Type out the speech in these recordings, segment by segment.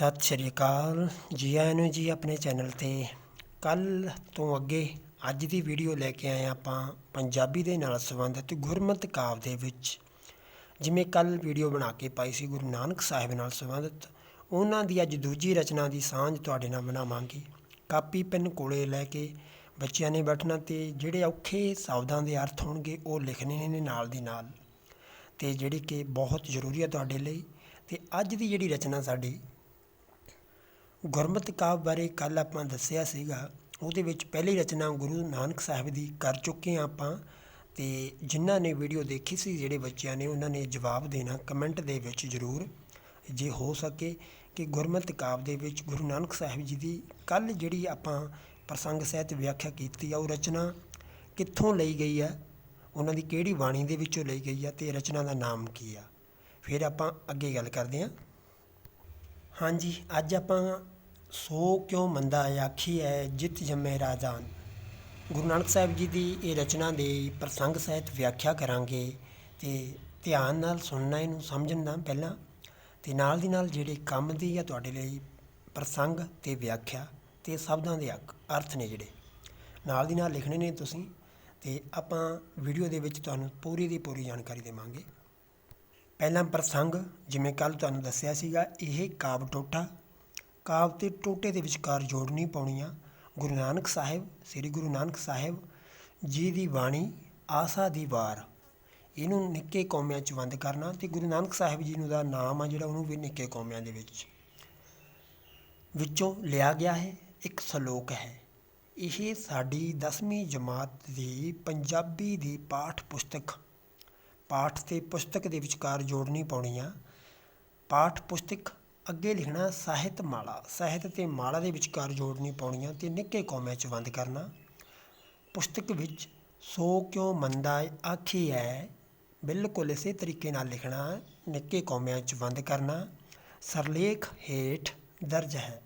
ਸਤਿ ਸ਼੍ਰੀ ਅਕਾਲ ਜੀ ਆਇਆਂ ਨੂੰ ਜੀ ਆਪਣੇ ਚੈਨਲ 'ਤੇ। ਕੱਲ੍ਹ ਤੋਂ ਅੱਗੇ ਅੱਜ ਦੀ ਵੀਡੀਓ ਲੈ ਕੇ ਆਏ ਆਪਾਂ ਪੰਜਾਬੀ ਦੇ ਨਾਲ ਸੰਬੰਧਿਤ ਗੁਰਮਤਿ ਕਾਵਿ ਦੇ ਵਿੱਚ। ਜਿਵੇਂ ਕੱਲ੍ਹ ਵੀਡੀਓ ਬਣਾ ਕੇ ਪਾਈ ਸੀ ਗੁਰੂ ਨਾਨਕ ਸਾਹਿਬ ਨਾਲ ਸੰਬੰਧਿਤ, ਉਹਨਾਂ ਦੀ ਅੱਜ ਦੂਜੀ ਰਚਨਾ ਦੀ ਸਾਂਝ ਤੁਹਾਡੇ ਨਾਲ ਬਣਾਵਾਂਗੇ। ਕਾਪੀ ਪੈਨ ਕੋਲੇ ਲੈ ਕੇ ਬੱਚਿਆਂ ਨੇ ਬੈਠਣਾ ਅਤੇ ਜਿਹੜੇ ਔਖੇ ਸ਼ਬਦਾਂ ਦੇ ਅਰਥ ਹੋਣਗੇ ਉਹ ਲਿਖਣੇ ਨੇ ਨਾਲ ਦੀ ਨਾਲ, ਅਤੇ ਜਿਹੜੀ ਕਿ ਬਹੁਤ ਜ਼ਰੂਰੀ ਹੈ ਤੁਹਾਡੇ ਲਈ। ਅਤੇ ਅੱਜ ਦੀ ਜਿਹੜੀ ਰਚਨਾ ਸਾਡੀ ਗੁਰਮਤਿ ਕਾਵਿ ਬਾਰੇ ਕੱਲ੍ਹ ਆਪਾਂ ਦੱਸਿਆ ਸੀਗਾ, ਉਹਦੇ ਵਿੱਚ ਪਹਿਲੀ ਰਚਨਾ ਗੁਰੂ ਨਾਨਕ ਸਾਹਿਬ ਦੀ ਕਰ ਚੁੱਕੇ ਹਾਂ ਆਪਾਂ। ਅਤੇ ਜਿਨ੍ਹਾਂ ਨੇ ਵੀਡੀਓ ਦੇਖੀ ਸੀ, ਜਿਹੜੇ ਬੱਚਿਆਂ ਨੇ, ਉਹਨਾਂ ਨੇ ਜਵਾਬ ਦੇਣਾ ਕਮੈਂਟ ਦੇ ਵਿੱਚ ਜ਼ਰੂਰ, ਜੇ ਹੋ ਸਕੇ, ਕਿ ਗੁਰਮਤਿ ਕਾਵਿ ਦੇ ਵਿੱਚ ਗੁਰੂ ਨਾਨਕ ਸਾਹਿਬ ਜੀ ਦੀ ਕੱਲ੍ਹ ਜਿਹੜੀ ਆਪਾਂ ਪ੍ਰਸੰਗ ਸਹਿਤ ਵਿਆਖਿਆ ਕੀਤੀ ਆ, ਉਹ ਰਚਨਾ ਕਿੱਥੋਂ ਲਈ ਗਈ ਆ, ਉਹਨਾਂ ਦੀ ਕਿਹੜੀ ਬਾਣੀ ਦੇ ਵਿੱਚੋਂ ਲਈ ਗਈ ਆ, ਅਤੇ ਰਚਨਾ ਦਾ ਨਾਮ ਕੀ ਆ। ਫਿਰ ਆਪਾਂ ਅੱਗੇ ਗੱਲ ਕਰਦੇ ਹਾਂ। ਹਾਂਜੀ, ਅੱਜ ਆਪਾਂ ਸੋ ਕਿਉਂ ਮੰਦਾ ਆਖੀ ਹੈ ਜਿਤ ਜੰਮੇ ਰਾਜਾਨ, ਗੁਰੂ ਨਾਨਕ ਸਾਹਿਬ ਜੀ ਦੀ ਇਹ ਰਚਨਾ ਦੇ ਪ੍ਰਸੰਗ ਸਹਿਤ ਵਿਆਖਿਆ ਕਰਾਂਗੇ। ਅਤੇ ਧਿਆਨ ਨਾਲ ਸੁਣਨਾ, ਇਹਨੂੰ ਸਮਝਣ ਦਾ ਪਹਿਲਾਂ, ਅਤੇ ਨਾਲ ਦੀ ਨਾਲ ਜਿਹੜੇ ਕੰਮ ਦੀ ਆ ਤੁਹਾਡੇ ਲਈ ਪ੍ਰਸੰਗ ਅਤੇ ਵਿਆਖਿਆ ਅਤੇ ਸ਼ਬਦਾਂ ਦੇ ਅਰਥ ਨੇ ਜਿਹੜੇ ਨਾਲ ਦੀ ਨਾਲ ਲਿਖਣੇ ਨੇ ਤੁਸੀਂ। ਅਤੇ ਆਪਾਂ ਵੀਡੀਓ ਦੇ ਵਿੱਚ ਤੁਹਾਨੂੰ ਪੂਰੀ ਦੀ ਪੂਰੀ ਜਾਣਕਾਰੀ ਦੇਵਾਂਗੇ। ਪਹਿਲਾਂ ਪ੍ਰਸੰਗ, ਜਿਵੇਂ ਕੱਲ੍ਹ ਤੁਹਾਨੂੰ ਦੱਸਿਆ ਸੀਗਾ, ਇਹ ਕਾਵਿ ਟੋਟਾ, ਕਾਵਿ ਅਤੇ ਟੋਟੇ ਦੇ ਵਿਚਕਾਰ ਜੋੜ ਨਹੀਂ ਪਾਉਣੀ ਆ। ਗੁਰੂ ਨਾਨਕ ਸਾਹਿਬ, ਸ੍ਰੀ ਗੁਰੂ ਨਾਨਕ ਸਾਹਿਬ ਜੀ ਦੀ ਬਾਣੀ ਆਸਾ ਦੀ ਵਾਰ, ਇਹਨੂੰ ਨਿੱਕੇ ਕੌਮਿਆਂ 'ਚ ਵੰਡ ਕਰਨਾ। ਅਤੇ ਗੁਰੂ ਨਾਨਕ ਸਾਹਿਬ ਜੀ ਨੂੰ ਦਾ ਨਾਮ ਆ ਜਿਹੜਾ, ਉਹਨੂੰ ਵੀ ਨਿੱਕੇ ਕੌਮਿਆਂ ਦੇ ਵਿੱਚੋਂ ਲਿਆ ਗਿਆ ਹੈ। ਇੱਕ ਸਲੋਕ ਹੈ, ਇਹ ਸਾਡੀ 10ਵੀਂ ਜਮਾਤ ਦੀ ਪੰਜਾਬੀ ਦੀ ਪਾਠ ਪੁਸਤਕ, ਪਾਠ ਅਤੇ ਪੁਸਤਕ ਦੇ ਵਿਚਕਾਰ ਜੋੜ ਨਹੀਂ ਪਾਉਣੀ ਆ। ਪਾਠ ਪੁਸਤਕ ਅੱਗੇ ਲਿਖਣਾ ਸਾਹਿਤ ਮਾਲਾ, ਸਾਹਿਤ ਅਤੇ ਮਾਲਾ ਦੇ ਵਿਚਕਾਰ ਜੋੜ ਨਹੀਂ ਪਾਉਣੀ ਆ, ਅਤੇ ਨਿੱਕੇ ਕੌਮਿਆਂ 'ਚ ਵੰਡ ਕਰਨਾ। ਪੁਸਤਕ ਵਿੱਚ ਸੋ ਕਿਉਂ ਮੰਦਾ ਆਖੀ ਹੈ ਬਿਲਕੁਲ ਇਸੇ ਤਰੀਕੇ ਨਾਲ ਲਿਖਣਾ, ਨਿੱਕੇ ਕੌਮਿਆਂ 'ਚ ਵੰਡ ਕਰਨਾ। ਸਰਲੇਖ ਹੇਠ ਦਰਜ ਹੈ।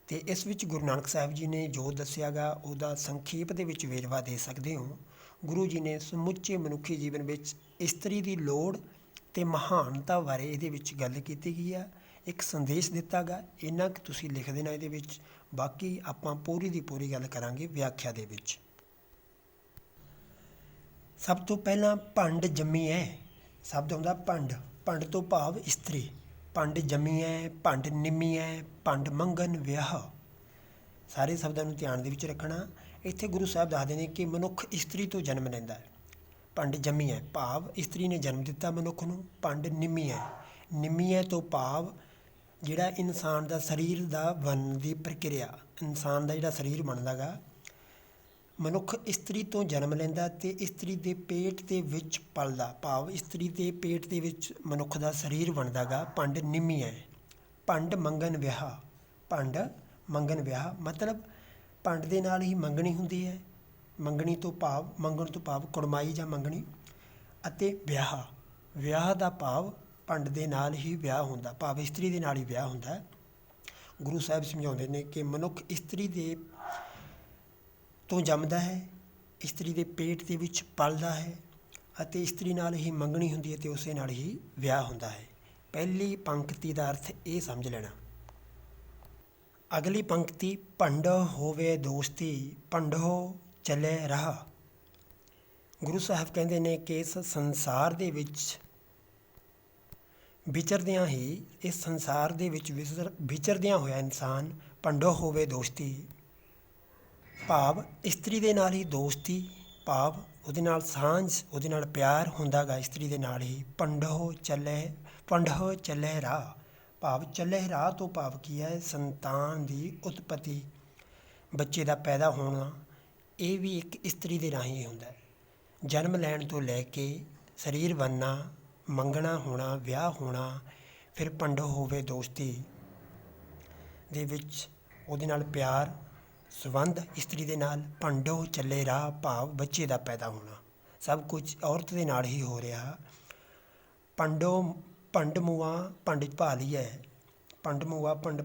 ਅਤੇ ਇਸ ਵਿੱਚ ਗੁਰੂ ਨਾਨਕ ਸਾਹਿਬ ਜੀ ਨੇ ਜੋ ਦੱਸਿਆ ਗਾ, ਉਹਦਾ ਸੰਖੇਪ ਦੇ ਵਿੱਚ ਵੇਰਵਾ ਦੇ ਸਕਦੇ ਹੋ। ਗੁਰੂ ਜੀ ਨੇ ਸਮੁੱਚੇ ਮਨੁੱਖੀ ਜੀਵਨ ਵਿੱਚ ਇਸਤਰੀ ਦੀ ਲੋੜ ਅਤੇ ਮਹਾਨਤਾ ਬਾਰੇ ਇਹਦੇ ਵਿੱਚ ਗੱਲ ਕੀਤੀ ਗਈ ਆ, ਇੱਕ ਸੰਦੇਸ਼ ਦਿੱਤਾ ਗਾ। ਇੰਨਾ ਕੁ ਤੁਸੀਂ ਲਿਖ ਦੇਣਾ ਇਹਦੇ ਵਿੱਚ, ਬਾਕੀ ਆਪਾਂ ਪੂਰੀ ਦੀ ਪੂਰੀ ਗੱਲ ਕਰਾਂਗੇ ਵਿਆਖਿਆ ਦੇ ਵਿੱਚ। ਸਭ ਤੋਂ ਪਹਿਲਾਂ ਭੰਡ ਜੰਮੀ ਹੈ ਸ਼ਬਦ ਆਉਂਦਾ, ਭੰਡ, ਭੰਡ ਤੋਂ ਭਾਵ ਇਸਤਰੀ। ਭੰਡ ਜੰਮੀ ਹੈ, ਭੰਡ ਨਿੰਮੀ ਹੈ, ਭੰਡ ਮੰਗਣ ਵਿਆਹ, ਸਾਰੇ ਸ਼ਬਦਾਂ ਨੂੰ ਧਿਆਨ ਦੇ ਵਿੱਚ ਰੱਖਣਾ। ਇੱਥੇ ਗੁਰੂ ਸਾਹਿਬ ਦੱਸਦੇ ਨੇ ਕਿ ਮਨੁੱਖ ਇਸਤਰੀ ਤੋਂ ਜਨਮ ਲੈਂਦਾ ਹੈ। ਭੰਡ ਜੰਮੀ ਹੈ ਭਾਵ ਇਸਤਰੀ ਨੇ ਜਨਮ ਦਿੱਤਾ ਮਨੁੱਖ ਨੂੰ। ਭੰਡ ਨਿੰਮੀ ਹੈ, ਨਿੰਮੀ ਹੈ ਤੋਂ ਭਾਵ ਜਿਹੜਾ ਇਨਸਾਨ ਦਾ ਸਰੀਰ ਦਾ ਬਣਨ ਦੀ ਪ੍ਰਕਿਰਿਆ, ਇਨਸਾਨ ਦਾ ਜਿਹੜਾ ਸਰੀਰ ਬਣਦਾ ਗਾ, ਮਨੁੱਖ ਇਸਤਰੀ ਤੋਂ ਜਨਮ ਲੈਂਦਾ ਅਤੇ ਇਸਤਰੀ ਦੇ ਪੇਟ ਦੇ ਵਿੱਚ ਪਲਦਾ, ਭਾਵ ਇਸਤਰੀ ਦੇ ਪੇਟ ਦੇ ਵਿੱਚ ਮਨੁੱਖ ਦਾ ਸਰੀਰ ਬਣਦਾ ਗਾ। ਭੰਡ ਨਿੰਮੀ ਹੈ। ਭੰਡ ਮੰਗਣ ਵਿਆਹ, ਭੰਡ ਮੰਗਣ ਵਿਆਹ ਮਤਲਬ ਭੰਡ ਦੇ ਨਾਲ ਹੀ ਮੰਗਣੀ ਹੁੰਦੀ ਹੈ। ਮੰਗਣੀ ਤੋਂ ਭਾਵ, ਮੰਗਣ ਤੋਂ ਭਾਵ ਕੁੜਮਾਈ ਜਾਂ ਮੰਗਣੀ, ਅਤੇ ਵਿਆਹ, ਵਿਆਹ ਦਾ ਭਾਵ ਭੰਡ ਦੇ ਨਾਲ ਹੀ ਵਿਆਹ ਹੁੰਦਾ, ਭਾਵ ਇਸਤਰੀ ਦੇ ਨਾਲ ਹੀ ਵਿਆਹ ਹੁੰਦਾ। ਗੁਰੂ ਸਾਹਿਬ ਸਮਝਾਉਂਦੇ ਨੇ ਕਿ ਮਨੁੱਖ ਇਸਤਰੀ ਦੇ ਤੋਂ ਜੰਮਦਾ ਹੈ, ਇਸਤਰੀ ਦੇ ਪੇਟ ਦੇ ਵਿੱਚ ਪਲਦਾ ਹੈ, ਅਤੇ ਇਸਤਰੀ ਨਾਲ ਹੀ ਮੰਗਣੀ ਹੁੰਦੀ ਹੈ ਅਤੇ ਉਸੇ ਨਾਲ ਹੀ ਵਿਆਹ ਹੁੰਦਾ ਹੈ। ਪਹਿਲੀ ਪੰਕਤੀ ਦਾ ਅਰਥ ਇਹ ਸਮਝ ਲੈਣਾ। ਅਗਲੀ ਪੰਕਤੀ, ਭੰਡ ਹੋਵੇ ਦੋਸਤੀ ਭੰਡੋ ਚੱਲੇ ਰਾਹ। ਗੁਰੂ ਸਾਹਿਬ ਕਹਿੰਦੇ ਨੇ ਕਿ ਇਸ ਸੰਸਾਰ ਦੇ ਵਿੱਚ ਵਿਚਰਦਿਆਂ ਹੀ, ਇਸ ਸੰਸਾਰ ਦੇ ਵਿੱਚ ਵਿਚਰਦਿਆਂ ਹੋਇਆ ਇਨਸਾਨ ਭੰਡੋ ਹੋਵੇ ਦੋਸਤੀ, ਭਾਵ ਇਸਤਰੀ ਦੇ ਨਾਲ ਹੀ ਦੋਸਤੀ, ਭਾਵ ਉਹਦੇ ਨਾਲ ਸਾਂਝ, ਉਹਦੇ ਨਾਲ ਪਿਆਰ ਹੁੰਦਾ ਗਾ ਇਸਤਰੀ ਦੇ ਨਾਲ ਹੀ। ਭੰਡੋ ਚੱਲੇ ਰਾਹ, ਭਾਵ ਚੱਲੇ ਰਾਹ ਤੋਂ ਭਾਵ ਕੀ ਹੈ, ਸੰਤਾਨ ਦੀ ਉਤਪਤੀ, ਬੱਚੇ ਦਾ ਪੈਦਾ ਹੋਣਾ, ਇਹ ਵੀ ਇੱਕ ਇਸਤਰੀ ਦੇ ਰਾਹੀਂ ਹੁੰਦਾ ਹੈ। ਜਨਮ ਲੈਣ ਤੋਂ ਲੈ ਕੇ ਸਰੀਰ ਬਣਨਾ, ਮੰਗਣਾ ਹੋਣਾ, ਵਿਆਹ ਹੋਣਾ, ਫਿਰ ਭੰਡੋ ਹੋਵੇ ਦੋਸਤੀ ਦੇ ਵਿੱਚ ਉਹਦੇ ਨਾਲ ਪਿਆਰ ਸੰਬੰਧ ਇਸਤਰੀ ਦੇ ਨਾਲ। ਭੰਡੋ ਚੱਲੇ ਰਾਹ ਭਾਵ ਬੱਚੇ ਦਾ ਪੈਦਾ ਹੋਣਾ, ਸਭ ਕੁਝ ਔਰਤ ਦੇ ਨਾਲ ਹੀ ਹੋ ਰਿਹਾ। ਭੰਡ ਮੂਆ ਭੰਡ ਭਾਲੀਐ, ਭੰਡ ਮੂਆ ਭੰਡ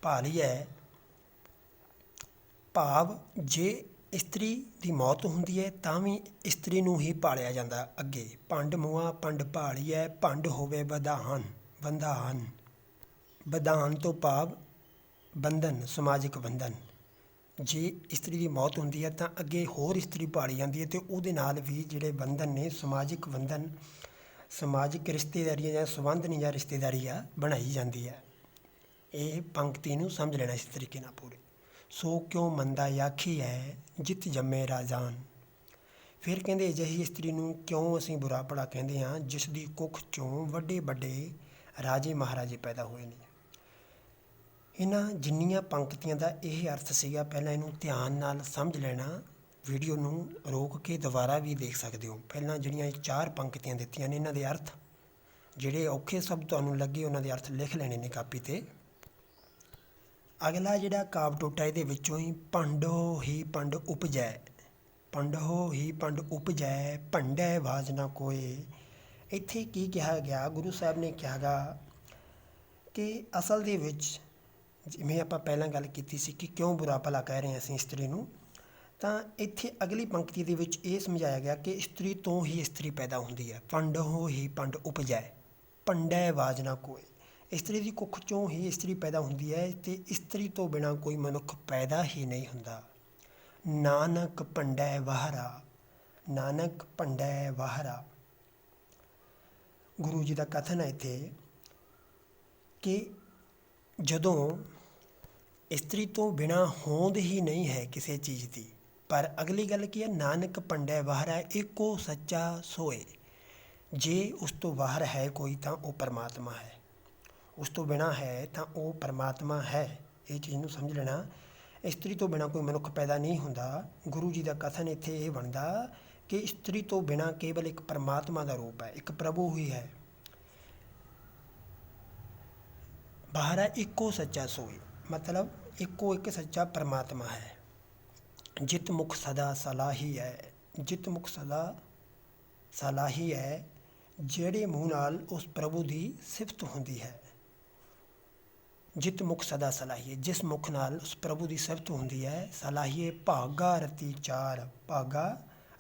ਭਾਲੀਐ, ਭਾਵ ਜੇ ਇਸਤਰੀ ਦੀ ਮੌਤ ਹੁੰਦੀ ਹੈ ਤਾਂ ਵੀ ਇਸਤਰੀ ਨੂੰ ਹੀ ਪਾਲਿਆ ਜਾਂਦਾ ਅੱਗੇ। ਭੰਡ ਮੂਆ ਭੰਡ ਭਾਲੀਐ ਭੰਡ ਹੋਵੇ ਬੰਧਾਨ, ਵਿਧਾਨ ਤੋਂ ਭਾਵ ਬੰਧਨ, ਸਮਾਜਿਕ ਬੰਧਨ। ਜੇ ਇਸਤਰੀ ਦੀ ਮੌਤ ਹੁੰਦੀ ਹੈ ਤਾਂ ਅੱਗੇ ਹੋਰ ਇਸਤਰੀ ਭਾਲੀ ਜਾਂਦੀ ਹੈ ਅਤੇ ਉਹਦੇ ਨਾਲ ਵੀ ਜਿਹੜੇ ਬੰਧਨ ਨੇ, ਸਮਾਜਿਕ ਬੰਧਨ, ਸਮਾਜਿਕ ਰਿਸ਼ਤੇਦਾਰੀਆਂ ਜਾਂ ਸੰਬੰਧ ਨੇ ਜਾਂ ਰਿਸ਼ਤੇਦਾਰੀ ਆ ਬਣਾਈ ਜਾਂਦੀ ਹੈ। ਇਹ ਪੰਕਤੀ ਨੂੰ ਸਮਝ ਲੈਣਾ ਇਸ ਤਰੀਕੇ ਨਾਲ ਪੂਰੇ। ਸੋ ਕਿਉਂ ਮੰਦਾ ਆਖੀ ਹੈ ਜਿਤ ਜੰਮੇ ਰਾਜਾਨ। ਫਿਰ ਕਹਿੰਦੇ ਅਜਿਹੀ ਇਸਤਰੀ ਨੂੰ ਕਿਉਂ ਅਸੀਂ ਬੁਰਾ ਭਲਾ ਕਹਿੰਦੇ ਹਾਂ ਜਿਸ ਦੀ ਕੁੱਖ ਚੋਂ ਵੱਡੇ ਵੱਡੇ ਰਾਜੇ ਮਹਾਰਾਜੇ ਪੈਦਾ ਹੋਏ ਨੇ। ਇਹਨਾਂ ਜਿੰਨੀਆਂ ਪੰਕਤੀਆਂ ਦਾ ਇਹ ਅਰਥ ਸੀਗਾ, ਪਹਿਲਾਂ ਇਹਨੂੰ ਧਿਆਨ ਨਾਲ ਸਮਝ ਲੈਣਾ। ਵੀਡੀਓ ਨੂੰ ਰੋਕ ਕੇ ਦੁਬਾਰਾ ਵੀ ਦੇਖ ਸਕਦੇ ਹੋ। ਪਹਿਲਾਂ ਜਿਹੜੀਆਂ ਇਹ 4 ਪੰਕਤੀਆਂ ਦਿੱਤੀਆਂ ਨੇ, ਇਹਨਾਂ ਦੇ ਅਰਥ ਜਿਹੜੇ ਔਖੇ ਸ਼ਬਦ ਤੁਹਾਨੂੰ ਲੱਗੇ ਉਹਨਾਂ ਦੇ ਅਰਥ ਲਿਖ ਲੈਣੇ ਨੇ ਕਾਪੀ 'ਤੇ। ਅਗਲਾ ਜਿਹੜਾ ਕਾਵਿ ਟੋਟਾ ਇਹਦੇ ਵਿੱਚੋਂ ਹੀ ਭੰਡੋ ਹੀ ਭੰਡ ਉਪਜੈ, ਭੰਡੋ ਹੀ ਭੰਡ ਉਪਜੈ ਭੰਡੈ ਬਾਝ ਨਾ ਕੋਏ। ਇੱਥੇ ਕੀ ਕਿਹਾ ਗਿਆ? ਗੁਰੂ ਸਾਹਿਬ ਨੇ ਕਿਹਾ ਗਾ ਕਿ ਅਸਲ ਦੇ ਵਿੱਚ ਜਿਵੇਂ ਆਪਾਂ ਪਹਿਲਾਂ ਗੱਲ ਕੀਤੀ ਸੀ ਕਿ ਕਿਉਂ ਬੁਰਾ ਭਲਾ ਕਹਿ ਰਹੇ ਹਾਂ ਅਸੀਂ ਇਸਤਰੀ ਨੂੰ, ਤਾਂ ਇੱਥੇ ਅਗਲੀ ਪੰਕਤੀ ਦੇ ਵਿੱਚ ਇਹ ਸਮਝਾਇਆ ਗਿਆ ਕਿ ਇਸਤਰੀ ਤੋਂ ਹੀ ਇਸਤਰੀ ਪੈਦਾ ਹੁੰਦੀ ਹੈ। ਭੰਡੋ ਹੀ ਭੰਡ ਉਪਜੈ ਭੰਡੈ ਬਾਝ ਨਾ ਕੋਏ। ਇਸਤਰੀ ਦੀ ਕੁੱਖ ਚੋਂ ਹੀ ਇਸਤਰੀ ਪੈਦਾ ਹੁੰਦੀ ਹੈ ਅਤੇ ਇਸਤਰੀ ਤੋਂ ਬਿਨਾਂ ਕੋਈ ਮਨੁੱਖ ਪੈਦਾ ਹੀ ਨਹੀਂ ਹੁੰਦਾ। ਨਾਨਕ ਭੰਡੈ ਵਾਹਰਾ, ਨਾਨਕ ਭੰਡੈ ਵਾਹਰਾ। ਗੁਰੂ ਜੀ ਦਾ ਕਥਨ ਹੈ ਇੱਥੇ ਕਿ ਜਦੋਂ ਇਸਤਰੀ ਤੋਂ ਬਿਨਾਂ ਹੋਂਦ ਹੀ ਨਹੀਂ ਹੈ ਕਿਸੇ ਚੀਜ਼ ਦੀ, ਪਰ ਅਗਲੀ ਗੱਲ ਕੀ ਹੈ? ਨਾਨਕ ਭੰਡੈ ਵਾਹਰਾ ਏਕੋ ਸੱਚਾ ਸੋਏ। ਜੇ ਉਸ ਤੋਂ ਬਾਹਰ ਹੈ ਕੋਈ ਤਾਂ ਉਹ ਪਰਮਾਤਮਾ ਹੈ, ਉਸ ਤੋਂ ਬਿਨਾਂ ਹੈ ਤਾਂ ਉਹ ਪਰਮਾਤਮਾ ਹੈ। ਇਹ ਚੀਜ਼ ਨੂੰ ਸਮਝ ਲੈਣਾ। ਇਸਤਰੀ ਤੋਂ ਬਿਨਾਂ ਕੋਈ ਮਨੁੱਖ ਪੈਦਾ ਨਹੀਂ ਹੁੰਦਾ। ਗੁਰੂ ਜੀ ਦਾ ਕਥਨ ਇੱਥੇ ਇਹ ਬਣਦਾ ਕਿ ਇਸਤਰੀ ਤੋਂ ਬਿਨਾਂ ਕੇਵਲ ਇੱਕ ਪਰਮਾਤਮਾ ਦਾ ਰੂਪ ਹੈ, ਇੱਕ ਪ੍ਰਭੂ ਹੀ ਹੈ। ਬਾਹਰਾ ਇੱਕੋ ਸੱਚਾ ਸੋਏ, ਮਤਲਬ ਇੱਕੋ ਇੱਕ ਸੱਚਾ ਪਰਮਾਤਮਾ ਹੈ। ਜਿਤ ਮੁਖ ਸਦਾ ਸਲਾਹੀ ਹੈ, ਜਿਤ ਮੁਖ ਸਦਾ ਸਲਾਹੀ ਹੈ, ਜਿਹੜੇ ਮੂੰਹ ਨਾਲ ਉਸ ਪ੍ਰਭੂ ਦੀ ਸਿਫਤ ਹੁੰਦੀ ਹੈ। ਜਿਤ ਮੁਖ ਸਦਾ ਸਲਾਹੀਏ, ਜਿਸ ਮੁਖ ਨਾਲ ਉਸ ਪ੍ਰਭੂ ਦੀ ਸਿਫਤ ਹੁੰਦੀ ਹੈ। ਸਲਾਹੀਏ ਭਾਗਾ ਰਤੀ ਚਾਰ, ਭਾਗਾ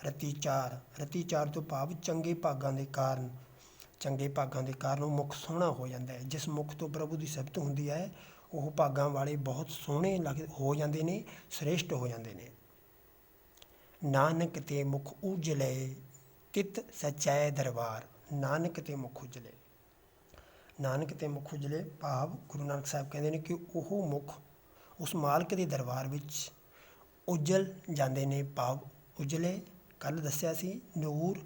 ਰਤੀ ਚਾਰ, ਰਤੀ ਚਾਰ ਤੋਂ ਭਾਵ ਚੰਗੇ ਭਾਗਾਂ ਦੇ ਕਾਰਨ, ਚੰਗੇ ਭਾਗਾਂ ਦੇ ਕਾਰਨ ਉਹ ਮੁਖ ਸੋਹਣਾ ਹੋ ਜਾਂਦਾ ਹੈ। ਜਿਸ ਮੁਖ ਤੋਂ ਪ੍ਰਭੂ ਦੀ ਸਿਫਤ ਹੁੰਦੀ ਹੈ ਉਹ ਭਾਗਾਂ ਵਾਲੇ ਬਹੁਤ ਸੋਹਣੇ ਹੋ ਜਾਂਦੇ ਨੇ, ਸ੍ਰੇਸ਼ਟ ਹੋ ਜਾਂਦੇ ਨੇ। ਨਾਨਕ ਤੇ ਮੁਖ ਉਜਲੇ ਤਿਤ ਸਚੈ ਦਰਬਾਰ, ਨਾਨਕ ਤੇ ਮੁਖ ਉਜਲੇ, ਨਾਨਕ ਤੇ ਮੁਖ ਉਜਲੇ ਭਾਵ ਗੁਰੂ ਨਾਨਕ ਸਾਹਿਬ ਕਹਿੰਦੇ ਨੇ ਕਿ ਉਹ ਮੁਖ ਉਸ ਮਾਲਕ ਦੇ ਦਰਬਾਰ ਵਿੱਚ ਉਜਲ ਜਾਂਦੇ ਨੇ। ਭਾਵ ਉਜਲੇ, ਕੱਲ੍ਹ ਦੱਸਿਆ ਸੀ, ਨੂਰ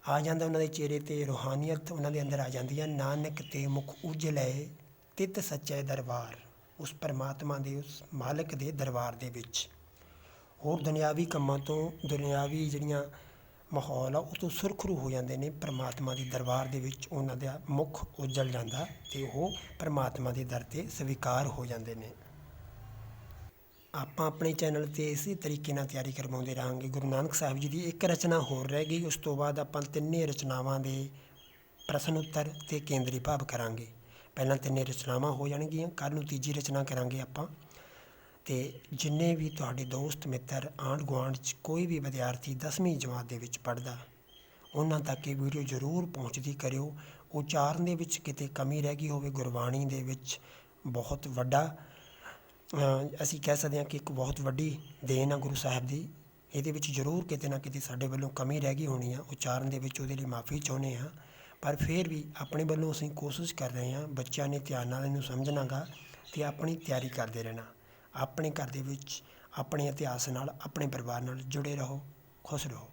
ਆ ਜਾਂਦਾ ਉਹਨਾਂ ਦੇ ਚਿਹਰੇ 'ਤੇ, ਰੂਹਾਨੀਅਤ ਉਹਨਾਂ ਦੇ ਅੰਦਰ ਆ ਜਾਂਦੀ ਹੈ। ਨਾਨਕ ਤੇ ਮੁਖ ਉਜਲੇ ਤਿਤ ਸੱਚੇ ਦਰਬਾਰ, ਉਸ ਪਰਮਾਤਮਾ ਦੇ, ਉਸ ਮਾਲਕ ਦੇ ਦਰਬਾਰ ਦੇ ਵਿੱਚ। ਹੋਰ ਦੁਨਿਆਵੀ ਕੰਮਾਂ ਤੋਂ, ਦੁਨਿਆਵੀ ਜਿਹੜੀਆਂ ਮਾਹੌਲ ਆ ਉਹ ਤੋਂ ਸੁਰਖਰੂ ਹੋ ਜਾਂਦੇ ਨੇ। ਪਰਮਾਤਮਾ ਦੇ ਦਰਬਾਰ ਦੇ ਵਿੱਚ ਉਹਨਾਂ ਦਾ ਮੁੱਖ ਉਜਲ ਜਾਂਦਾ ਅਤੇ ਉਹ ਪਰਮਾਤਮਾ ਦੇ ਦਰ 'ਤੇ ਸਵੀਕਾਰ ਹੋ ਜਾਂਦੇ ਨੇ। ਆਪਾਂ ਆਪਣੇ ਚੈਨਲ 'ਤੇ ਇਸੇ ਤਰੀਕੇ ਨਾਲ ਤਿਆਰੀ ਕਰਵਾਉਂਦੇ ਰਹਾਂਗੇ। ਗੁਰੂ ਨਾਨਕ ਸਾਹਿਬ ਜੀ ਦੀ ਇੱਕ ਰਚਨਾ ਹੋਰ ਰਹਿ ਗਈ, ਉਸ ਤੋਂ ਬਾਅਦ ਆਪਾਂ ਤਿੰਨੇ ਰਚਨਾਵਾਂ ਦੇ ਪ੍ਰਸ਼ਨ ਉੱਤਰ ਅਤੇ ਕੇਂਦਰੀ ਭਾਵ ਕਰਾਂਗੇ। ਪਹਿਲਾਂ ਤਿੰਨੇ ਰਚਨਾਵਾਂ ਹੋ ਜਾਣਗੀਆਂ, ਕੱਲ੍ਹ ਨੂੰ ਤੀਜੀ ਰਚਨਾ ਕਰਾਂਗੇ ਆਪਾਂ। ਅਤੇ ਜਿੰਨੇ ਵੀ ਤੁਹਾਡੇ ਦੋਸਤ ਮਿੱਤਰ, ਆਂਢ ਗੁਆਂਢ 'ਚ ਕੋਈ ਵੀ ਵਿਦਿਆਰਥੀ 10ਵੀਂ ਜਮਾਤ ਦੇ ਵਿੱਚ ਪੜ੍ਹਦਾ, ਉਹਨਾਂ ਤੱਕ ਇਹ ਵੀਡੀਓ ਜ਼ਰੂਰ ਪਹੁੰਚਦੀ ਕਰਿਓ। ਉਚਾਰਨ ਦੇ ਵਿੱਚ ਕਿਤੇ ਕਮੀ ਰਹਿ ਗਈ ਹੋਵੇ, ਗੁਰਬਾਣੀ ਦੇ ਵਿੱਚ ਬਹੁਤ ਵੱਡਾ ਅਸੀਂ ਕਹਿ ਸਕਦੇ ਹਾਂ ਕਿ ਇੱਕ ਬਹੁਤ ਵੱਡੀ ਦੇਣ ਆ ਗੁਰੂ ਸਾਹਿਬ ਦੀ, ਇਹਦੇ ਵਿੱਚ ਜ਼ਰੂਰ ਕਿਤੇ ਨਾ ਕਿਤੇ ਸਾਡੇ ਵੱਲੋਂ ਕਮੀ ਰਹਿ ਗਈ ਹੋਣੀ ਆ ਉਚਾਰਨ ਦੇ ਵਿੱਚ, ਉਹਦੇ ਲਈ ਮਾਫੀ ਚਾਹੁੰਦੇ ਹਾਂ। ਪਰ ਫਿਰ ਵੀ ਆਪਣੇ ਵੱਲੋਂ ਅਸੀਂ ਕੋਸ਼ਿਸ਼ ਕਰ ਰਹੇ ਹਾਂ। ਬੱਚਿਆਂ ਨੇ ਧਿਆਨ ਨਾਲ ਇਹਨੂੰ ਸਮਝਣਾ ਗਾ ਅਤੇ ਆਪਣੀ ਤਿਆਰੀ ਕਰਦੇ ਰਹਿਣਾ। ਆਪਣੇ ਘਰ ਦੇ ਵਿੱਚ ਆਪਣੇ ਇਤਿਹਾਸ ਨਾਲ, ਆਪਣੇ ਪਰਿਵਾਰ ਨਾਲ ਜੁੜੇ ਰਹੋ। ਖੁਸ਼ ਰਹੋ।